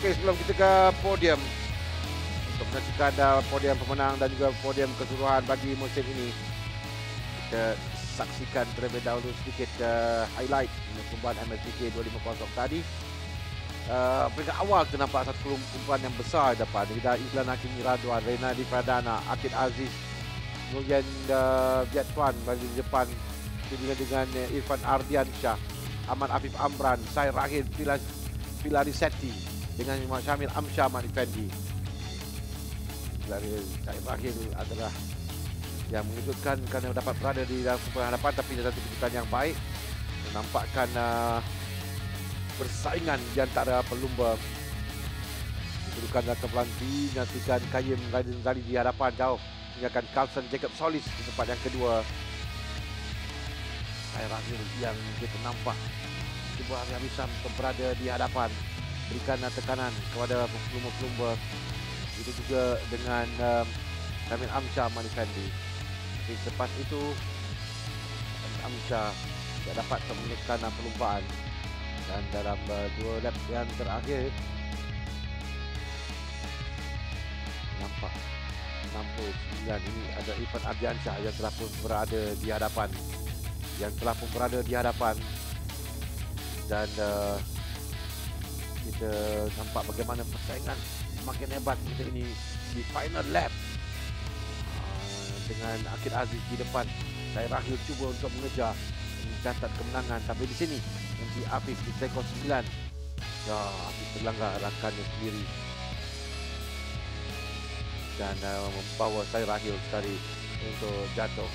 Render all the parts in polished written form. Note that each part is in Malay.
Okey, sebelum kita ke podium untuk menyaksikan podium pemenang dan juga podium keseluruhan bagi musim ini, kita saksikan terlebih dahulu sedikit highlight perlumbaan MSPK 250 tadi. Peringkat awal kita nampak satu kumpulan yang besar di depan. Kita Izlan Hakim Radwan, Renadi Pradana, Akid Aziz, kemudian Viet Tuan bagi di depan dengan Irfan Ardiansyah, Ahmad Afif Amran, Syed Rahil Pilarisetti dengan Syamil Amsyah Ahmad Effendi. Syed Rahil adalah yang mengejutkan kerana dapat berada di dalam kumpulan hadapan, tapi ada satu kejutan yang baik menampakkan persaingan di antara pelumba. Kedudukan dalam kumpulan B menyaksikan Kayim Raiden Zali di hadapan jauh meninggalkan Carlson Jacob Solis di tempat yang kedua. Syed Rahil yang kita nampak cuba habis-habisan untuk berada di hadapan, berikan tekanan kepada pelumba-pelumba. Itu juga dengan Syamil Amsyah Ahmad Effendi. Selepas itu Amsyah tidak dapat meneruskan perlumbaan, dan dalam 2 lap yang terakhir nampak 69 ini ada Irfan Ardiansyah yang telah pun berada di hadapan, dan kita nampak bagaimana persaingan semakin hebat kita ini di final lap. Dengan Akid Aziz di depan, Syed Rahil cuba untuk mengejar mencatat kemenangan, tapi di sini MC Afif di sektor 9. Afif terlanggar rakannya sendiri dan membawa Syed Rahil sekali untuk jatuh.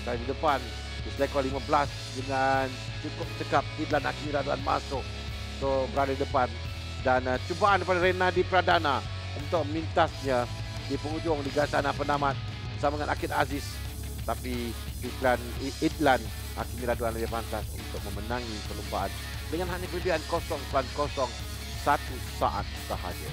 Dan di depan di sektor 15 dengan cukup cekap Izlan Hakim Radwan masuk untuk berada di depan, dan cubaan daripada Renadi Pradana untuk memintasnya di penghujung di gasana penamat bersama dengan Akid Aziz, tapi Izlan Hakim Radwan lebih pantas untuk memenangi perlumbaan dengan hanya kelebihan 0.01 saat sahaja.